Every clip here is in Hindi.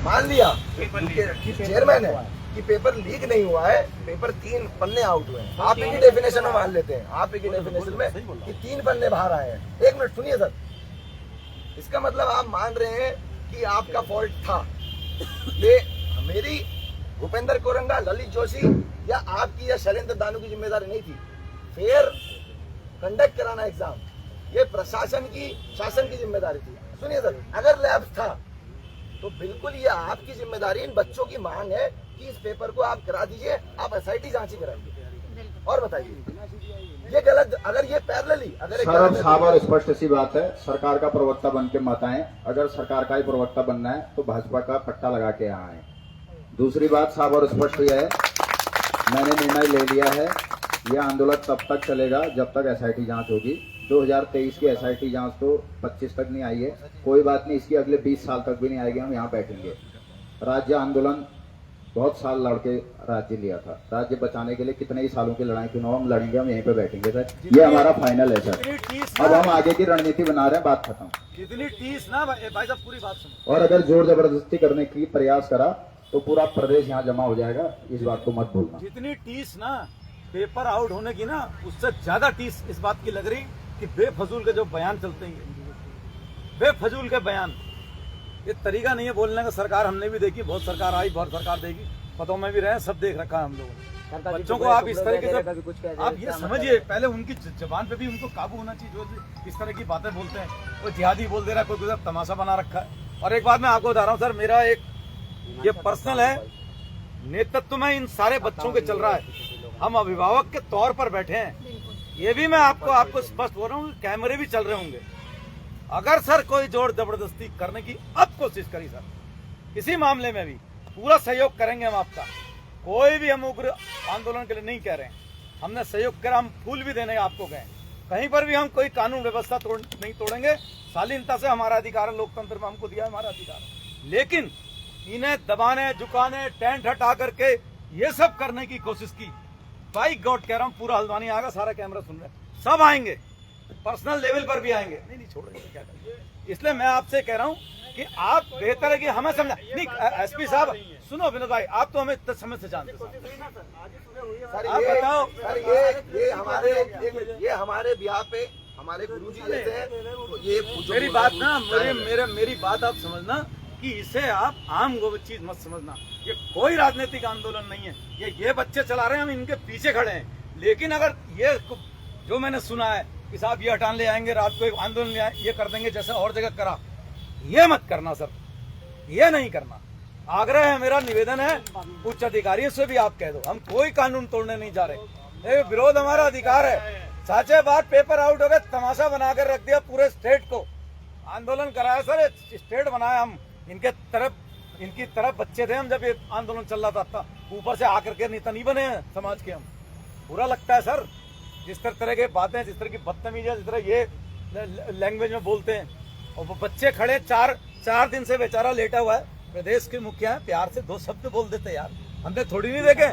मान लिया चेयरमैन है कि पेपर लीक नहीं हुआ है, पेपर 3 पन्ने आउट हुए हैं, आप ही की डेफिनेशन में मान लेते हैं, आप ही की डेफिनेशन में कि 3 पन्ने बाहर आए हैं। 1 मिनट सुनिए सर, इसका मतलब आप मान रहे हैं कि आपका फॉल्ट था। ये मेरी, भूपेंद्र कोरंगा, ललित जोशी या आपकी या शैलेंद्र दानू की जिम्मेदारी नहीं थी। फेयर कंडक्ट कराना एग्जाम, ये प्रशासन की, शासन की जिम्मेदारी थी। सुनिए सर, अगर लैब था तो बिल्कुल ये आपकी जिम्मेदारी, इन बच्चों की मांग है कि इस पेपर को आप करा दीजिए, आप एसआईटी जांच ही कराइए। और बताइए ये गलत, अगर ये पैरेलली अगर सर साफ और स्पष्ट सी बात है, सरकार का प्रवक्ता बन के मत आए। अगर सरकार का ही प्रवक्ता बनना है तो भाजपा का पट्टा लगा के यहाँ आए। दूसरी बात साफ और स्पष्ट यह है, मैंने निर्णय ले लिया है, यह आंदोलन तब तक चलेगा जब तक एसआईटी जांच होगी। 2023 की एसआईटी जांच तो 25 तक नहीं आई है, कोई बात नहीं, इसकी अगले 20 साल तक भी नहीं आएगी, हम यहाँ बैठेंगे। राज्य आंदोलन बहुत साल लड़के राज्य लिया था, राज्य बचाने के लिए कितने ही सालों की लड़ाई क्यों न, हम लड़ेंगे, हम यहीं पे बैठेंगे सर, ये हमारा फाइनल है सर। अब हम आगे की रणनीति बना रहे हैं, बात खत्म। कितनी टीस ना भाई साहब, पूरी बात सुनो। और अगर जोर जबरदस्ती करने की प्रयास करा तो पूरा प्रदेश यहाँ जमा हो जाएगा, इस बात को मत भूलना। जितनी टीस ना पेपर आउट होने की ना, उससे ज्यादा टीस इस बात की लग रही कि बेफजूल के जो बयान चलते हैं, बेफजूल के बयान, ये तरीका नहीं है बोलने का। सरकार हमने भी देखी, बहुत सरकार आई, बहुत सरकार देगी, पतों में भी रहे, सब देख रखा है हम लोगों ने। बच्चों को आप इस तरीके से, आप ये समझिए, पहले उनकी जबान पे भी उनको काबू होना चाहिए। जो इस तरह की बातें बोलते हैं, कोई जिहादी बोल दे रहा है, कोई तमाशा बना रखा है। और एक बात मैं आपको बता रहा हूँ सर, मेरा एक ये पर्सनल है, नेतृत्व में इन सारे बच्चों के चल रहा है, हम अभिभावक के तौर पर बैठे हैं। ये भी मैं आपको स्पष्ट बोल रहा हूँ, कैमरे भी चल रहे होंगे। अगर सर कोई जोर जबरदस्ती करने की अब कोशिश करी सर, किसी मामले में भी पूरा सहयोग करेंगे हम आपका। कोई भी हम उग्र आंदोलन के लिए नहीं कह रहे हैं, हमने सहयोग करा, हम फूल भी देने आपको गए। कहीं पर भी हम कोई कानून व्यवस्था नहीं तोड़ेंगे, शालीनता से हमारा अधिकार है, लोकतंत्र में हमको दिया हमारा अधिकार है। लेकिन इन्हें दबाने, झुकाने, टेंट हटा करके ये सब करने की कोशिश की, बाई गॉड कह रहा हूँ, पूरा हल्द्वानी आएगा, सारा कैमरा सुन रहे हैं, सब आएंगे, पर्सनल लेवल पर भी आएंगे। नहीं छोड़ रहे, क्या करेंगे। इसलिए मैं आपसे कह रहा हूँ कि आप बेहतर है कि हमें समझा नहीं। एसपी साहब सुनो, विनोद भाई, आप तो हमें इतने समय से जानते हैं, आप बताओ सर, ये हमारे ब्याह पे हमारे गुरुजी जैसे हैं, तो ये मेरी बात ना, मेरी बात आप समझना कि इसे आप आम चीज मत समझना। ये कोई राजनीतिक आंदोलन नहीं है, ये बच्चे चला रहे हैं, हम इनके पीछे खड़े हैं। लेकिन अगर ये जो मैंने सुना है कि साहब ये हटान ले आएंगे, रात को एक आंदोलन ले आएंगे, ये कर देंगे जैसे और जगह करा, ये मत करना सर, ये नहीं करना। आग्रह है मेरा, निवेदन है, उच्च अधिकारियों से भी आप कह दो, हम कोई कानून तोड़ने नहीं जा रहे, विरोध हमारा अधिकार है। साचे बात पेपर आउट हो गए, तमाशा बनाकर रख दिया पूरे स्टेट को, आंदोलन कराया सर, स्टेट बनाया हम, इनकी तरफ बच्चे थे हम जब ये आंदोलन चल रहा था, ऊपर से आकर के नेता नहीं बने हैं समाज के हम। बुरा लगता है सर, जिस तरह के बातें, जिस तरह की बदतमीजी, जिस तरह ये लैंग्वेज में बोलते हैं। और वो बच्चे खड़े, चार दिन से बेचारा लेटा हुआ है, प्रदेश के मुखिया है, प्यार से 2 शब्द बोल देते यार, हमने थोड़ी नहीं देखे,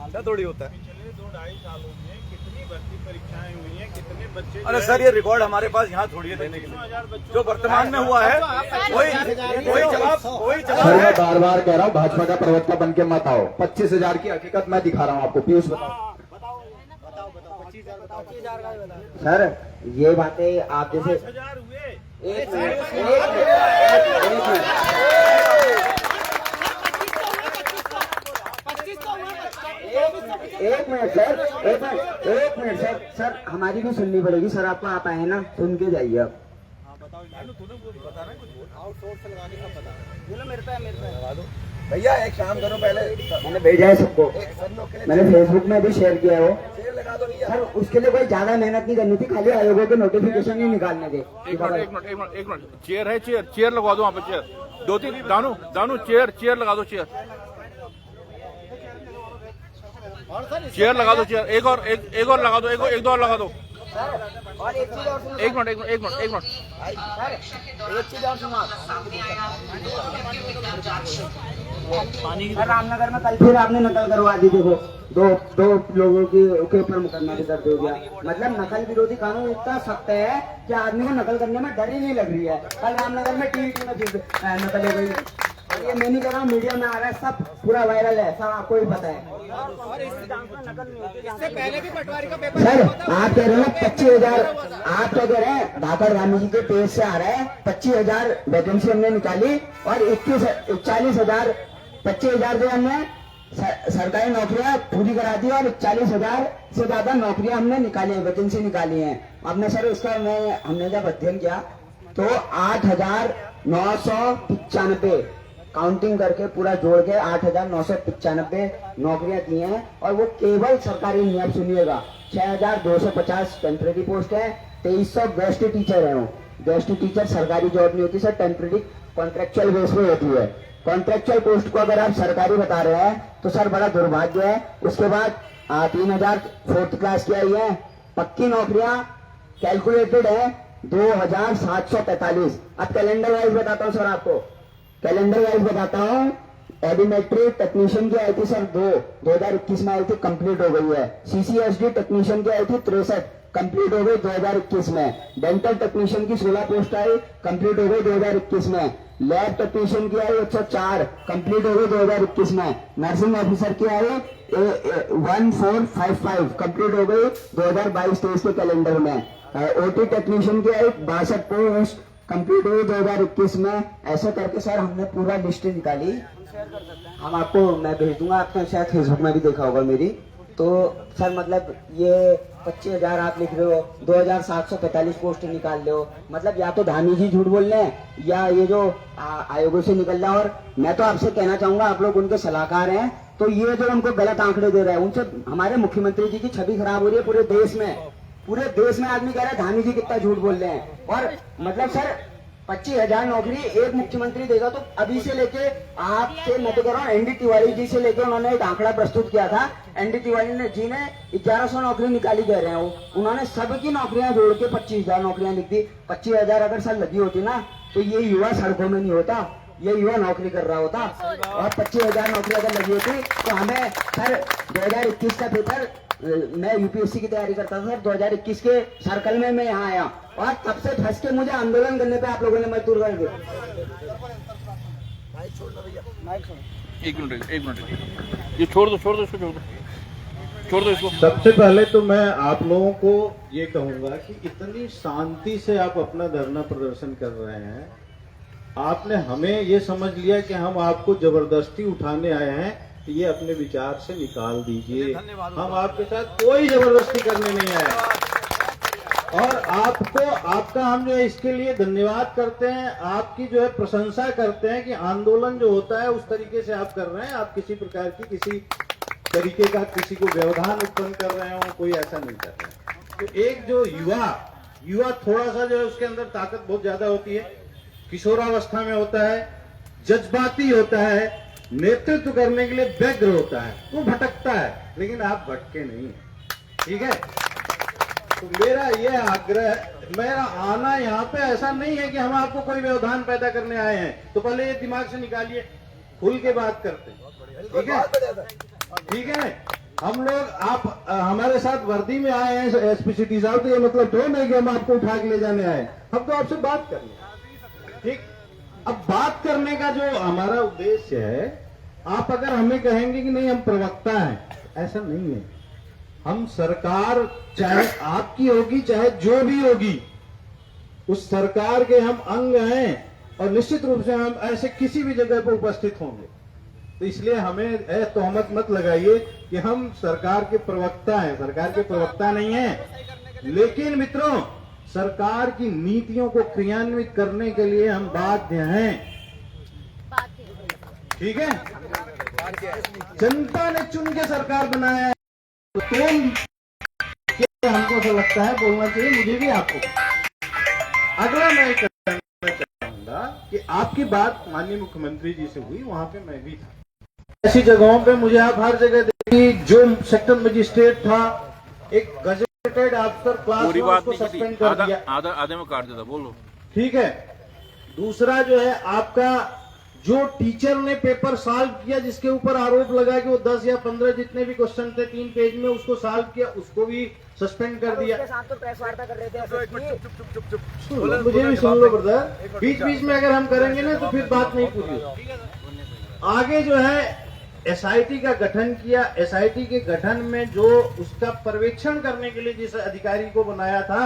ऐसा थोड़ी होता है। पिछले 2-2.5 सालों में कितनी भर्ती परीक्षाएं हुई हैं, कितने बच्चे, अरे सर ये रिकॉर्ड हमारे पास यहाँ थोड़ी है देने के लिए, जो वर्तमान में हुआ है कोई जवाब है। बार बार कह रहा हूँ, भाजपा का प्रवक्ता बन के मत आओ। 25,000 की हकीकत मैं दिखा रहा हूँ आपको, पीयूष बताओ। सर ये बातें आप जैसे 5,000 हुए, एक मिनट सर, हमारी भी सुननी पड़ेगी सर, आपको आप आए ना, सुन के जाइए आप। भैया एक काम करो, पहले मैंने भेजा है सबको, मैंने फेसबुक में भी शेयर किया है वो। शेर लगा दो भैया। सर उसके लिए कोई ज्यादा मेहनत नहीं करनी थी, खाली आयोगों के नोटिफिकेशन ही निकालने थे। एक मिनट, चेयर है, चेयर लगवा दो वहाँ पे, चेयर 2-3, दानू चेयर लगा दो, चेयर लगा दो, चेयर एक और लगा दो, एक दो और लगा दो। और एक चीज और सुनो, एक मिनट सर एक चीज और सुनो, सर रामनगर में कल फिर आपने नकल करवा दी, देखो दो लोगों के ऊपर मुकदमा भी दर्ज हो गया। मतलब नकल विरोधी कानून इतना सख्त है कि आदमी को नकल करने में डर ही नहीं लग रही है। कल रामनगर में टीवी में नकल हो गई। ये मैं नहीं कह रहा हूँ, मीडिया में आ रहा है, सब पूरा वायरल है, सब आपको ही पता है। सर आप कह रहे हो 25,000, आप क्या कह रहे हैं, धाकड़ गांधी जी के पेज से आ रहा है 25,000 वैकेंसी हमने निकाली और 40,000 25,000 जो हमने सरकारी नौकरियां पूरी करा दी और 40,000 से ज्यादा नौकरियां हमने निकाली है, वैकेंसी निकाली है। आपने सर उसका हमने जब अध्ययन किया तो 8,995 काउंटिंग करके पूरा जोड़ के 8,995 नौकरियां दी हैं और वो केवल सरकारी नहीं। आप सुनिएगा 6,250 टेम्परेरी पोस्ट है, 2,300 गेस्ट टीचर है। वो गेस्ट टीचर सरकारी जॉब नहीं होती सर, टेम्परेरी कॉन्ट्रेक्चुअल बेस पे होती है। कॉन्ट्रेक्चुअल पोस्ट को अगर आप सरकारी बता रहे हैं तो सर बड़ा दुर्भाग्य है। उसके बाद 3,000 4th क्लास की आई है, पक्की नौकरियां कैलकुलेटेड है 2,745। अब कैलेंडर वाइज बताता हूँ सर, आपको कैलेंडर वाइज बताता हूँ। एडिमेट्री टेक्नीशियन की आई थी सर 2021 में आई थी, कंप्लीट हो गई है। CCSD टेक्नीशियन की आई थी 63, कंप्लीट हो गई 2021 में। डेंटल टेक्नीशियन की 16 पोस्ट आई, कंप्लीट हो गई 2021 में। लैब टेक्नीशियन की आई 104, कंप्लीट हो गई 2021 में। नर्सिंग ऑफिसर की आई 1455, कंप्लीट हो गई 2022-23 के कैलेंडर में। OT टेक्नीशियन की आई 62 पोस्ट, कंप्लीट हुई 2021 में। ऐसे करके सर हमने पूरा लिस्ट निकाली, हम आपको मैं भेज दूंगा, आपने शायद फेसबुक में भी देखा होगा मेरी। तो सर मतलब ये 25,000 आप लिख रहे हो, 2,745 पोस्ट निकाल रहे हो, मतलब या तो धामी जी झूठ बोल रहे हैं या ये जो आयोगों से निकल रहा है। और मैं तो आपसे कहना चाहूंगा, आप लोग उनके सलाहकार हैं, तो ये जो उनको गलत आंकड़े दे रहे हैं उनसे हमारे मुख्यमंत्री जी की छवि खराब हो रही है पूरे देश में। पूरे देश में आदमी कह रहा है धामी जी कितना झूठ बोल रहे हैं। और मतलब सर 25,000 नौकरी एक मुख्यमंत्री देगा तो अभी से लेके आपसे मैं तो कह रहा हूँ ND तिवारी जी से लेके उन्होंने एक आंकड़ा प्रस्तुत किया था। ND तिवारी जी ने 1100 नौकरी निकाली कह रहे हैं, उन्होंने सबकी नौकरियां जोड़ के 25,000 नौकरियां लिख दी। 25,000 अगर सर लगी होती ना तो ये युवा सड़कों में नहीं होता, ये युवा नौकरी कर रहा होता। और 25,000 नौकरी अगर लगी होती तो हमें सर 2021 का पेपर, मैं UPSC की तैयारी करता था सर, 2021 के सर्कल में मैं यहाँ आया और तब से फंस के मुझे आंदोलन करने पे आप लोगों ने मजबूर कर दिया। एक मिनट ये छोड़ दो इसको, छोड़ दो इसको। सबसे पहले तो मैं आप लोगों को ये कहूंगा कि इतनी शांति से आप अपना धरना प्रदर्शन कर रहे हैं, आपने हमें ये समझ लिया कि हम आपको जबरदस्ती उठाने आए हैं, तो ये अपने विचार से निकाल दीजिए। हम आपके साथ कोई जबरदस्ती करने नहीं आए और आपको आपका हम जो है इसके लिए धन्यवाद करते हैं, आपकी जो है प्रशंसा करते हैं कि आंदोलन जो होता है उस तरीके से आप कर रहे हैं। आप किसी प्रकार की किसी तरीके का किसी को व्यवधान उत्पन्न कर रहे हो, कोई ऐसा नहीं कर रहे हैं। तो एक जो युवा थोड़ा सा जो है उसके अंदर ताकत बहुत ज्यादा होती है, किशोरावस्था में होता है, जज्बाती होता है, नेतृत्व करने के लिए व्यग्र होता है, वो भटकता है, लेकिन आप भटके नहीं है, ठीक है। तो मेरा ये आग्रह, मेरा आना यहाँ पे ऐसा नहीं है कि हम आपको कोई व्यवधान पैदा करने आए हैं, तो पहले ये दिमाग से निकालिए, खुल के बात करते हैं, ठीक है, ठीक है। हम लोग आप हमारे साथ वर्दी में आए हैं SP सिटी साहब, तो ये मतलब तो नहीं कि हम आपको उठा के ले जाने आए, हम तो आपसे बात करने, ठीक। अब बात करने का जो हमारा उद्देश्य है, आप अगर हमें कहेंगे कि नहीं हम प्रवक्ता हैं, ऐसा नहीं है। हम सरकार चाहे आपकी होगी चाहे जो भी होगी, उस सरकार के हम अंग हैं और निश्चित रूप से हम ऐसे किसी भी जगह पर उपस्थित होंगे। तो इसलिए हमें तोहमत मत लगाइए कि हम सरकार के प्रवक्ता हैं, सरकार के प्रवक्ता नहीं हैं। लेकिन मित्रों, सरकार की नीतियों को क्रियान्वित करने के लिए हम बाध्य हैं, ठीक है। जनता ने चुन के सरकार बनाया है, तो हमको ऐसा लगता है बोलना चाहिए, मुझे भी आपको। अगला मैं कहना चाहूंगा कि आपकी बात माननीय मुख्यमंत्री जी से हुई, वहां पे मैं भी था। ऐसी जगहों पे मुझे आप हर जगह देखिए, जो सेक्टर मजिस्ट्रेट था, एक गजेटेड अफसर क्लास पूरी बात नहीं सस्पेंड कर दिया, आधे में काट देता, बोलो, ठीक है। दूसरा जो है आपका जो टीचर ने पेपर सॉल्व किया, जिसके ऊपर आरोप लगा कि वो 10 या 15 जितने भी क्वेश्चन थे 3 पेज में, उसको सॉल्व किया, उसको भी सस्पेंड कर दिया। तो प्रेस वार्ता कर रहे थे, मुझे भी सुन लो ब्रदर, बीच बीच में अगर हम करेंगे ना तो फिर बात नहीं पूरी होगी। आगे जो है एसआईटी का गठन किया। एसआईटी के गठन में जो उसका पर्यवेक्षण करने के लिए जिस अधिकारी को बनाया था,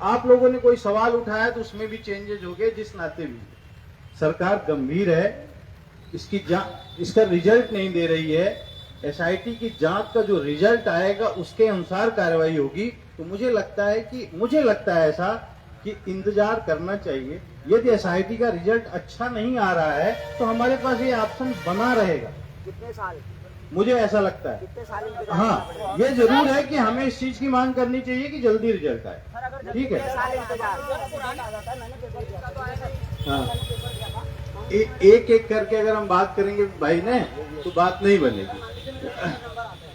आप लोगों ने कोई सवाल उठाया तो उसमें भी चेंजेस हो गए। जिस नाते भी सरकार गंभीर है, इसका रिजल्ट नहीं दे रही है। एसआईटी की जांच का जो रिजल्ट आएगा उसके अनुसार कार्रवाई होगी। तो मुझे लगता है ऐसा कि इंतजार करना चाहिए। यदि एसआईटी का रिजल्ट अच्छा नहीं आ रहा है तो हमारे पास ये ऑप्शन बना रहेगा। कितने साल? मुझे ऐसा लगता है। कितने साल इंतजार? हाँ, ये जरूर है कि हमें इस चीज की मांग करनी चाहिए कि जल्दी रिजल्ट आए। ठीक है। साल इंतजार? हाँ, एक एक करके अगर हम बात करेंगे भाई ने तो बात नहीं बनेगी।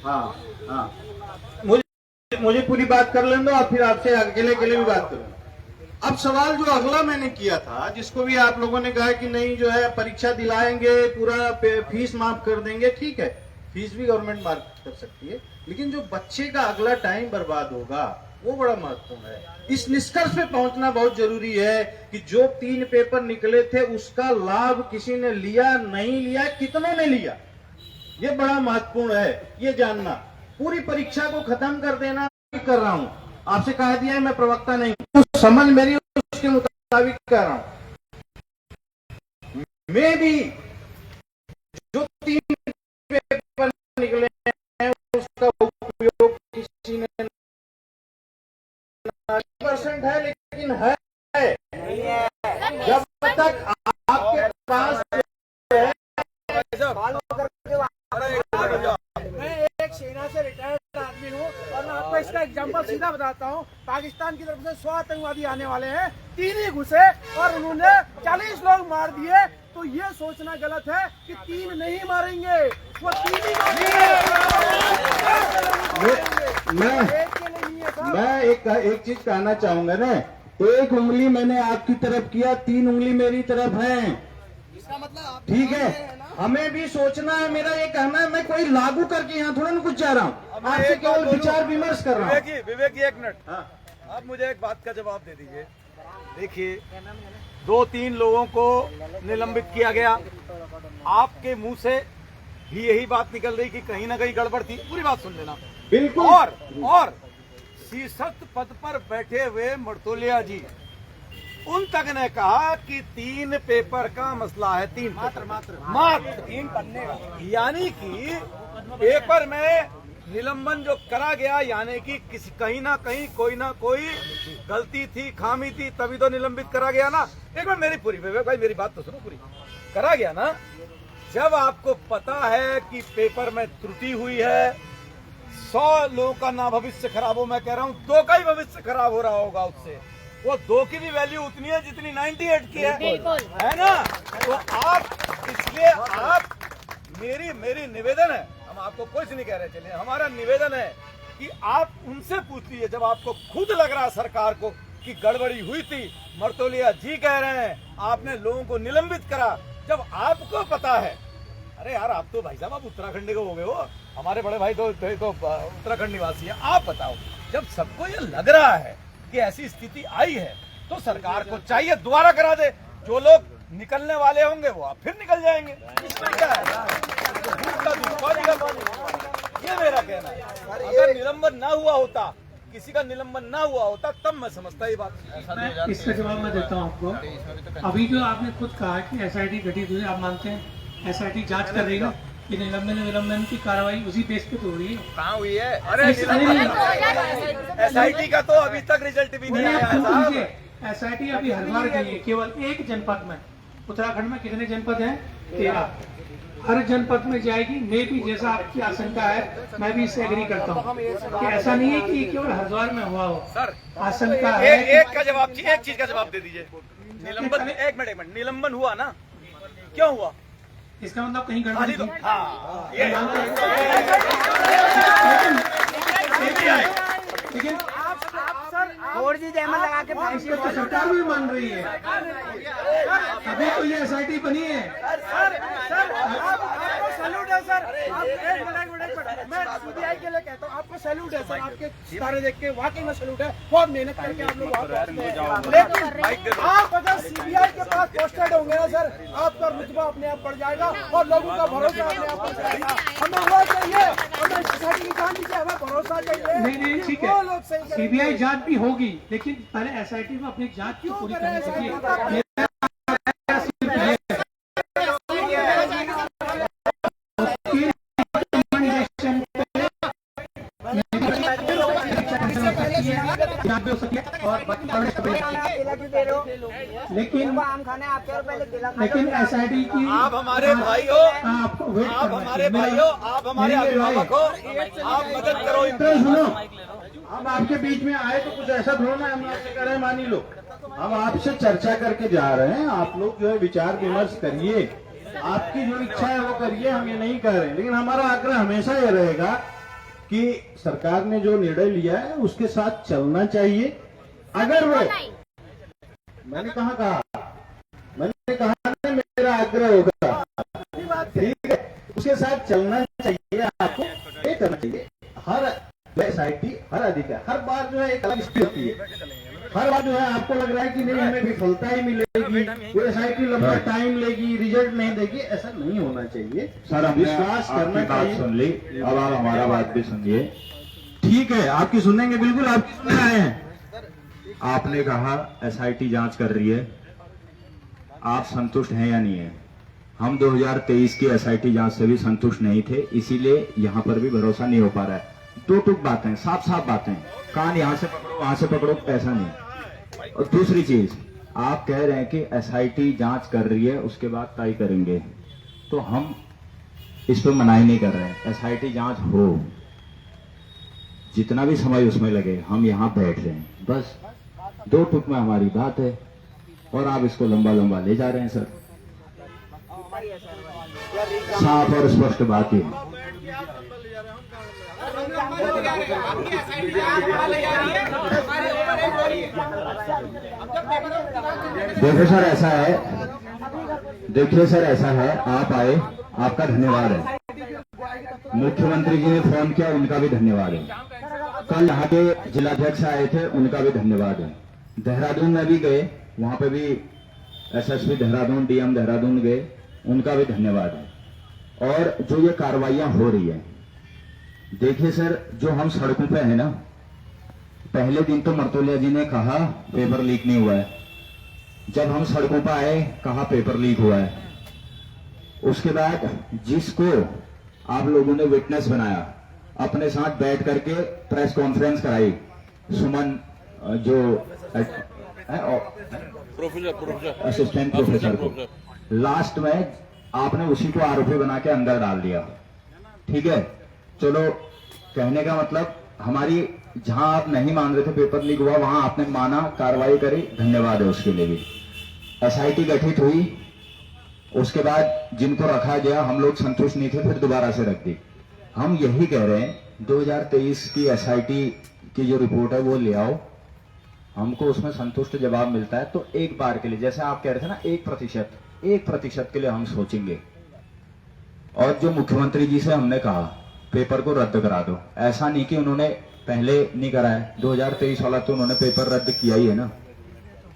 हाँ हाँ, मुझे पूरी बात कर लेने दो और फिर आपसे अकेले भी बात करूंगा। अब सवाल जो अगला मैंने किया था, जिसको भी आप लोगों ने कहा कि नहीं जो है परीक्षा दिलाएंगे, पूरा फीस माफ कर देंगे। ठीक है, फीस भी गवर्नमेंट माफ कर सकती है, लेकिन जो बच्चे का अगला टाइम बर्बाद होगा वो बड़ा महत्वपूर्ण है। इस निष्कर्ष पे पहुंचना बहुत जरूरी है कि जो 3 पेपर निकले थे उसका लाभ किसी ने लिया, नहीं लिया, कितनों ने लिया, ये बड़ा महत्वपूर्ण है ये जानना। पूरी परीक्षा को खत्म कर देना कर रहा हूं, आपसे कह दिया है मैं प्रवक्ता नहीं हूं, समझ मेरी उसके मुताबिक कर रहा हूं। मैं भी जो 3 पेपर निकले हैं उसका उपयोग किसी ने 90% है, लेकिन है जब तक आपके पास मैं एक सेना से रिटायर्ड आदमी हूँ और मैं आपको इसका एग्जांपल सीधा बताता हूँ। पाकिस्तान की तरफ से 100 आतंकवादी आने वाले हैं, 3 ही घुसे और उन्होंने 40 लोग मार दिए। तो ये सोचना गलत है कि 3 नहीं मारेंगे, वो 3 ही मारेंगे। मैं एक चीज कहना चाहूंगा ना, एक उंगली मैंने आपकी तरफ किया, 3 उंगली मेरी तरफ है। इसका मतलब ठीक है, हमें भी सोचना है। मेरा ये कहना है, मैं कोई लागू करके यहाँ थोड़ा ना कुछ चाह रहा हूँ, आपसे केवल विचार विमर्श कर रहा हूँ। विवेक जी 1 मिनट, आप मुझे एक बात का जवाब दे दीजिए। देखिए, 2-3 लोगों को निलंबित किया गया, आपके मुंह से भी यही बात निकल रही कि कहीं ना कहीं गड़बड़ थी। पूरी बात सुन लेना। बिल्कुल। और शीर्षस्थ पद पर बैठे हुए मर्तोलिया जी, उन तक ने कहा कि 3 पेपर का मसला है। 3 मात्र 3 पन्ने का, यानी कि पेपर में निलंबन जो करा गया, यानी कि कहीं ना कहीं कोई ना कोई गलती थी, खामी थी, तभी तो निलंबित करा गया ना। एक बार विवेक भाई मेरी बात तो सुनो पूरी। करा गया ना, जब आपको पता है कि पेपर में त्रुटि हुई है, 100 लोगों का ना भविष्य खराब हो, मैं कह रहा हूँ 2 का ही भविष्य खराब हो रहा होगा उससे, वो 2 की भी वैल्यू उतनी है जितनी 98 की है ना। तो आप इसलिए आप मेरी निवेदन है, हम आपको कुछ नहीं कह रहे, चलिए हमारा निवेदन है कि आप उनसे पूछ लीजिए, जब आपको खुद लग रहा है सरकार को कि गड़बड़ी हुई थी। मर्तोलिया जी कह रहे हैं आपने लोगों को निलंबित करा, जब आपको पता है। अरे यार, आप तो भाई साहब आप उत्तराखंड के हो गए हो, हमारे बड़े भाई तो उत्तराखंड निवासी है। आप बताओ, जब सबको ये लग रहा है कि ऐसी स्थिति आई है तो सरकार को चाहिए दोबारा करा दे। जो लोग निकलने वाले होंगे वो आप फिर निकल जाएंगे, इसमें क्या है? ये मेरा कहना है। अगर निलंबन ना हुआ होता, किसी का निलंबन ना हुआ होता, तब मैं समझता ये बात। इसका जवाब मैं देता हूँ आपको। अभी जो आपने खुद कहा कि एसआईटी गठित हुई, आप मानते हैं एसआईटी जांच कर रही है कि निलंबन की कार्रवाई उसी बेस पे तो हो रही है? कहाँ हुई है? अरे एसआईटी का तो अभी तक रिजल्ट भी नहीं आया है। एसआईटी अभी हरिद्वार के लिए केवल एक जनपद में, उत्तराखंड में कितने जनपद हैं? 13। हर जनपद में जाएगी। मैं भी, जैसा आपकी आशंका है, मैं भी इससे एग्री करता हूँ कि ऐसा नहीं है कि केवल हरिद्वार में हुआ हो। सर, आशंका है। एक का जवाब, एक चीज का जवाब दे दीजिए। निलंबन, एक मिनट, निलंबन हुआ ना, क्यों हुआ? इसका मतलब कहीं गड़बड़ी थी। लेकिन फौजी जहमत लगा के इसको तो सरकार भी मान रही है, अभी तो ये एसआईटी बनी है। सर, आपको सैल्यूट है सर। आप एक मिनट, मैं सीबीआई के लिए कहता हूँ, आपको सैल्यूट है सर, आपके सितारे देख के वाकई में सैल्यूट है। बहुत मेहनत करके आप लोग वहाँ पहुँचते हैं, लेकिन आप अगर सीबीआई के पास पोस्टेड होंगे ना सर, आपका रुतबा अपने आप बढ़ जाएगा और लोगों का भरोसा अपने आप बढ़ जाएगा। हमें वो चाहिए, हमें सोसाइटी की जान चाहिए, हमें भरोसा चाहिए। नहीं ठीक वो है, लोग सही करेंगे। सीबीआई जांच भी होगी, लेकिन पहले एसआईटी में अपनी जांच क्यों पूरी करनी चाहिए? लेकिन एसआईटी की आप हमारे भाई हो, आप हमारे भाई हो, आप हमारे अभिभावक हो, आप मदद करो। सुनो, हम आपके बीच में आए तो कुछ ऐसा थोड़ा ना हम आपसे कह रहे हैं मान ही लो, हम आपसे चर्चा करके जा रहे हैं। आप लोग जो है विचार विमर्श करिए, आपकी जो इच्छा है वो करिए, हम ये नहीं कर रहे हैं। लेकिन हमारा आग्रह हमेशा ये रहेगा कि सरकार ने जो निर्णय लिया है उसके साथ चलना चाहिए। अगर वो मैंने कहा मेरा आग्रह होगा, ठीक है, उसके साथ चलना चाहिए। आपको ये करना चाहिए, हर एसआईटी हर अधिकार हर बार जो है एक अलग स्थिति होती है। हर बार जो है आपको लग रहा है कि नहीं हमें विफलता ही मिलेगी, वो एसआईटी लंबा टाइम लेगी, रिजल्ट नहीं देगी, ऐसा नहीं होना चाहिए। सर हमने विश्वास करना आपकी बात चाहिए। सुन ली, अब आप हमारा बात भी सुनिए। ठीक है, आपकी सुनेंगे, बिल्कुल आपकी सुनने आए हैं। आपने कहा एसआईटी जांच कर रही है, आप संतुष्ट हैं या नहीं है? हम 2023 की एसआईटी जांच से भी संतुष्ट नहीं थे, इसीलिए यहाँ पर भी भरोसा नहीं हो पा रहा है। दो टुक बातें, साफ साफ बातें, कान यहाँ से पकड़ो वहां से पकड़ो, ऐसा नहीं। और दूसरी चीज, आप कह रहे हैं कि एसआईटी जांच कर रही है उसके बाद तय करेंगे, तो हम इस पर मनाही नहीं कर रहे हैं। एसआईटी जांच हो, जितना भी समय उसमें लगे, हम यहाँ बैठ रहे हैं, बस दो टुक में हमारी बात है, और आप इसको लंबा लंबा ले जा रहे हैं सर। साफ और स्पष्ट बात है। देखिए सर ऐसा है, देखिए सर ऐसा है, आप आए, आपका धन्यवाद है। मुख्यमंत्री जी ने फोन किया, उनका भी धन्यवाद है। कल यहाँ के जिलाध्यक्ष आए थे, उनका भी धन्यवाद है। देहरादून में भी गए, वहां पे भी एसएसपी देहरादून, डीएम देहरादून गए, उनका भी धन्यवाद है। और जो ये कार्रवाइयां हो रही है, देखिए सर, जो हम सड़कों पे है ना, पहले दिन तो मर्तोलिया जी ने कहा पेपर लीक नहीं हुआ है, जब हम सड़कों पर आए कहा पेपर लीक हुआ है। उसके बाद जिसको आप लोगों ने विटनेस बनाया, अपने साथ बैठ करके प्रेस कॉन्फ्रेंस कराई, सुमन जो असिस्टेंट प्रोफेसर को, लास्ट में आपने उसी को आरोपी बना के अंदर डाल दिया। ठीक है, चलो, कहने का मतलब हमारी, जहां आप नहीं मान रहे थे पेपर लीक हुआ, वहां आपने माना, कार्रवाई करी, धन्यवाद है उसके लिए भी। एसआईटी गठित हुई, उसके बाद जिनको रखा गया हम लोग संतुष्ट नहीं थे, फिर दोबारा से रख दी। हम यही कह रहे हैं 2023 की एसआईटी की जो रिपोर्ट है वो ले आओ, हमको उसमें संतुष्ट जवाब मिलता है तो एक बार के लिए, जैसे आप कह रहे थे ना, 1% के लिए हम सोचेंगे। और जो मुख्यमंत्री जी से हमने कहा पेपर को रद्द करा दो, ऐसा नहीं कि उन्होंने पहले नहीं कराया, 2023 वाला तो उन्होंने पेपर रद्द किया ही है ना।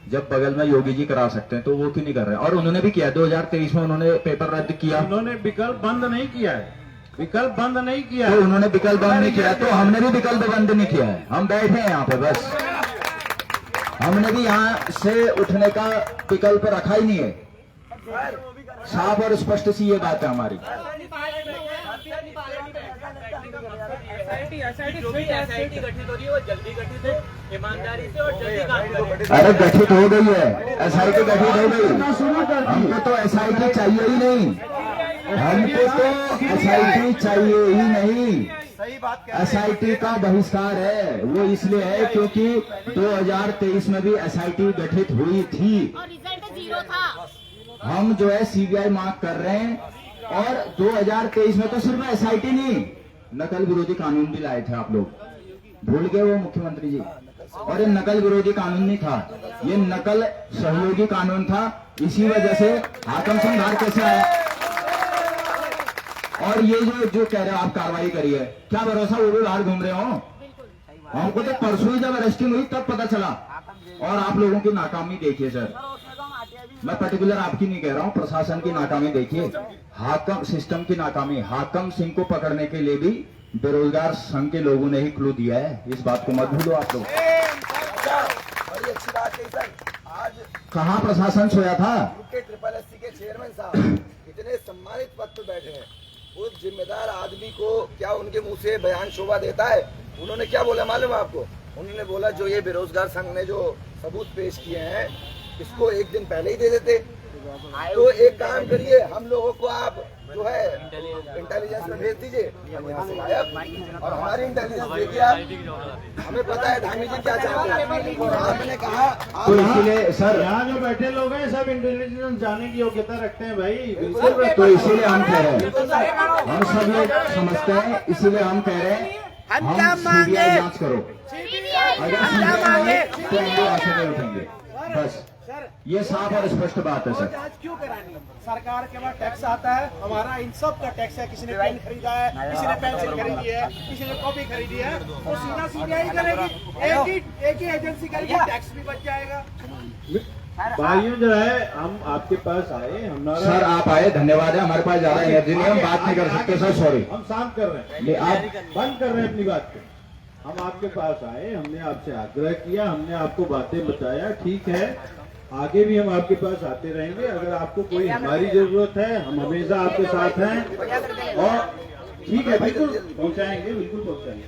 जब बगल में योगी जी करा सकते हैं तो वो क्यों नहीं कर रहे? और उन्होंने भी किया, 2023 में उन्होंने पेपर रद्द किया। उन्होंने विकल्प बंद नहीं किया है, विकल्प बंद नहीं किया तो उन्होंने विकल्प बंद नहीं किया, तो हमने भी विकल्प बंद नहीं किया है। हम बैठे हैं यहाँ पे, बस हमने भी यहाँ से उठने का विकल्प रखा ही नहीं है। साफ और स्पष्ट सी ये बात है हमारी। एसआईटी गठित हो रही है वो जल्दी गठित हो, ईमानदारी से और जल्दी काम करें। अरे गठित हो गई है, एसआईटी गठित हो गई। हमको तो एसआईटी चाहिए ही नहीं, हमको तो एसआईटी चाहिए ही नहीं। सही बात कह रहे हैं। एसआईटी का बहिष्कार है, वो इसलिए है क्योंकि 2023 में भी एसआईटी गठित हुई थी और रिजल्ट 0 था। हम जो है सीबीआई मांग कर रहे हैं, और 2023 में तो सिर्फ एसआईटी नहीं, नकल विरोधी कानून भी लाए थे आप लोग, भूल गए वो मुख्यमंत्री जी। और ये नकल विरोधी कानून नहीं था, ये नकल सहयोगी कानून था। इसी वजह से आत्मसंहार कैसे आया, और ये जो कह रहे हो आप कार्रवाई करिए, क्या भरोसा वो भी बाहर घूम रहे हो? हमको तो परसों ही जब अरेस्टिंग हुई तब पता चला। और आप लोगों की नाकामी देखिए सर, मैं पर्टिकुलर आपकी नहीं कह रहा हूं, प्रशासन की नाकामी देखिए, हाकम सिस्टम की नाकामी। हाकम सिंह को पकड़ने के लिए भी बेरोजगार संघ के लोगों ने ही क्लू दिया है, इस बात को मत भूलो आप लोग। बड़ी अच्छी बात है सर, आज कहाँ प्रशासन सोया था? SSSC के चेयरमैन साहब इतने सम्मानित पद पर बैठे हैं, उस जिम्मेदार आदमी को क्या उनके मुंह से बयान शोभा देता है? उन्होंने क्या बोला मालूम है आपको? उन्होंने बोला जो ये बेरोजगार संघ ने जो सबूत पेश किए हैं इसको एक दिन पहले ही दे देते। तो एक काम करिए, हम लोगों को आप जो है इंटेलिजेंस में भेज दीजिए, हम यहाँ से गायब, और हमारी इंटेलिजेंस देखिए आप, हमें पता है धामी जी क्या चाहते हैं। और आपने कहा तो इसीलिए सर यहाँ जो बैठे लोग हैं सब इंटेलिजेंस जाने की योग्यता रखते हैं भाई। तो इसीलिए हम कह रहे हैं, हम सब लोग समझते हैं, इसीलिए हम कह रहे हैं हम CBI जांच करो। अगर CBI नहीं तो हम लोग आंखें नहीं उठेंगे, बस ये साफ और स्पष्ट बात है सर। जांच क्यों करानी? सरकार के पास टैक्स आता है, हमारा इन सब का टैक्स है। किसी ने पेन खरीदा है, किसी ने पेंसिल खरीदी है, किसी ने कॉपी खरीदी है, तो सीधा CBI करेगी। एक ही एजेंसी करेगी, टैक्स भी बच जाएगा। भाइयों जो है हम आपके पास आए, हमारा सर आप आए, धन्यवाद है, हमारे पास ज्यादा एनर्जी नहीं, हम बात नहीं कर सकते सर, सॉरी। हम शांत कर रहे हैं, आप बंद कर रहे हैं अपनी बात को। हम आपके पास आए, हमने आपसे आग्रह किया, हमने आपको बातें बताया, ठीक है, आगे भी हम आपके पास आते रहेंगे। अगर आपको कोई हमारी जरूरत है, हम हमेशा आपके साथ हैं, और ठीक है बिल्कुल पहुंचाएंगे, बिल्कुल पहुंचाएंगे।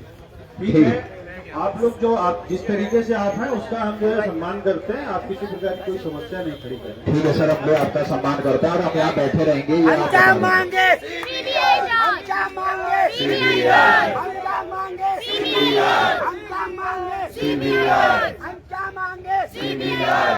ठीक है, आप लोग जो आप जिस तरीके से आप हैं उसका हम जो है सम्मान करते हैं, आप किसी प्रकार की कोई समस्या नहीं खड़ी करें। ठीक है सर, हम लोग आपका सम्मान करते हैं और हम यहाँ बैठे रहेंगे। ये हम क्या मांगे? CBI हम क्या मांगे? CBI हम क्या मांगे? CBI हम क्या मांगे? CBI हम क्या मांगे? CBI